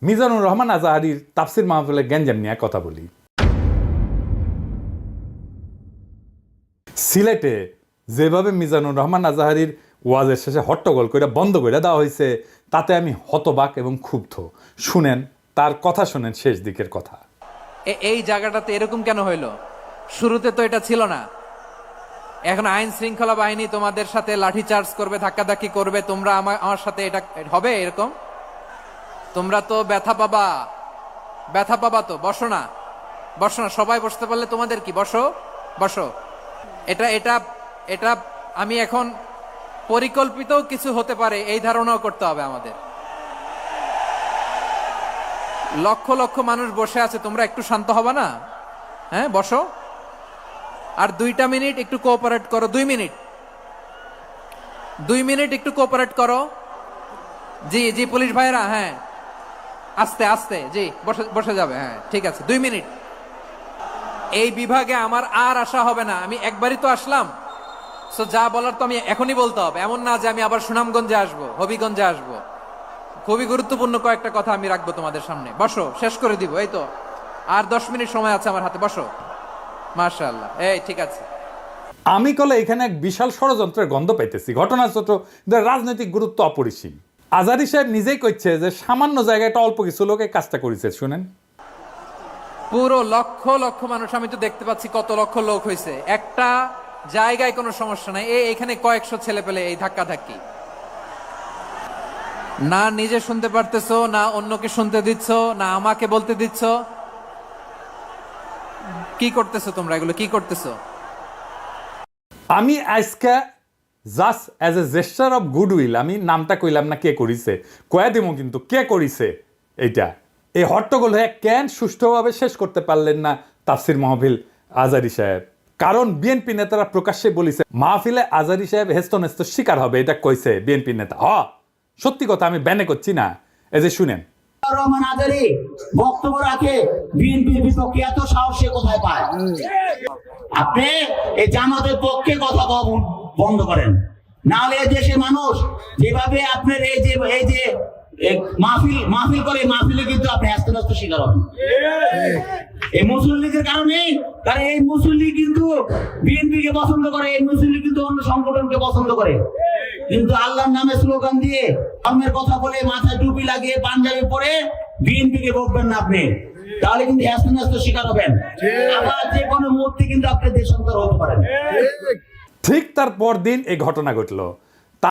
মিজানুর রহমান আজাহারির তাফসির মাহফিলে গ্যাঞ্জাম নিয়ে কথা বলি। সিলেটে যেভাবে মিজানুর রহমান আজাহারির ওয়াজের শেষে হট্টগোল করে বন্ধ করে দেওয়া হয়েছে, তাতে আমি হতবাক এবং ক্ষুব্ধ। শুনেন, তার কথা শুনেন, শেষ দিকের কথা। এই জায়গাটাতে এরকম কেন হইলো? শুরুতে তো এটা ছিল না। এখন আইন শৃঙ্খলা বাহিনী তোমাদের সাথে লাঠি চার্জ করবে, ধাক্কাধাক্কি করবে, তোমরা আমার সাথে এটা হবে এরকম? তোমরা তো ব্যথা পাবা তো। বসো না, সবাই বসতে পারলে তোমাদের কি? বসো। এটা আমি এখন পরিকল্পিত কিছু হতে পারে এই ধারণাও করতে হবে আমাদের। লক্ষ লক্ষ মানুষ বসে আছে, তোমরা একটু শান্ত হবে না? হ্যাঁ, বসো। আর 2 মিনিট একটু কোঅপারেট করো। 2 মিনিট একটু কোঅপারেট করো। জি পুলিশ ভাইরা, হ্যাঁ, আস্তে আস্তে, জি বসে যাবে। হ্যাঁ, ঠিক আছে, 2 মিনিট। এই বিভাগে আমার আর আসা হবে না। আমি একবারই তো আসলাম, সো যা বলার তো আমি এখনই বলতে হবে। এমন না যে আমি আবার সুনামগঞ্জে আসবো, হবিগঞ্জে আসবো। খুবই গুরুত্বপূর্ণ কয়েকটা কথা আমি রাখবো তোমাদের সামনে। বসো, শেষ করে দিব। এই তো আর 10 মিনিট সময় আছে আমার হাতে। বসো। মাশাআল্লাহ, এই ঠিক আছে। আমি কলে এখানে এক বিশাল ষড়যন্ত্রের গন্ধ পাইতেছি। ঘটনা ছোট, রাজনৈতিক গুরুত্ব অপরিসীম। আজারি সাহেব নিজেই কইছে যে সামান্য জায়গাটা অল্প কিছু লোকে কাজটা করেছে। শুনেন, পুরো লক্ষ লক্ষ মানুষ, আমি তো দেখতে পাচ্ছি কত লক্ষ লোক হয়েছে। একটা জায়গায় কোনো সমস্যা নাই। এখানে কয়েকশো ছেলে পেলে এই ধাক্কা ধাক্কি, না নিজে শুনতে পারতেছো, না অন্যকে শুনতে দিচ্ছ, না আমাকে বলতে দিচ্ছ। কি করতেছো তোমরা? এগুলো কি করতেছো? আমি আজকে just as a gesture of goodwill, আমি নামটা কইলাম না কে করিছে, কয়া দিমো কিন্তু কে করিছে। এইটা এই হট্টগোল হয়ে কেন সুষ্ঠুভাবে শেষ করতে পারলেন না তাফসির মাহফিল আজারি সাহেব? কারণ বিএনপি নেতারা প্রকাশ্যে বলিছে মাহফিলে আজারি সাহেব হেস্তনেস্ত শিকার হবে। এটা কইছে বিএনপি নেতা। সত্যি কথা, আমি ব্যানে করছি না। এই যে শুনেন, রহমান আজারি বক্তব্য রাখে বিএনপির বিপক্ষে, এত সাহস সে কোথায় পায়? আপনি এই জামাতের পক্ষে কথা বন্ধ করেন, না হলে দেশের মানুষ যেভাবে আপনার এই যে মাহফিল করে, মাহফিলে কিন্তু আপনি হ্যাস্ত শিকার হবেন এই মুসলিম লীগের কারণে। কারণ এই মুসলিম লীগ কিন্তু বিএনপি কে পছন্দ করে, এই মুসলিম লীগ কিন্তু অন্য সংগঠনকে পছন্দ করে। কিন্তু আল্লাহর নামে স্লোগান দিয়ে, ধর্মের কথা বলে, মাথায় টুপি লাগিয়ে, পাঞ্জাবি পরে বিএনপি কে বলবেন না আপনি, তাহলে কিন্তু হ্যাস্ত শিকার হবেন। আবার যে কোনো মুহূর্তে কিন্তু আপনি দেশান্তর হতে পারেন। ঠিক তার পর দিন এই ঘটনা ঘটলো।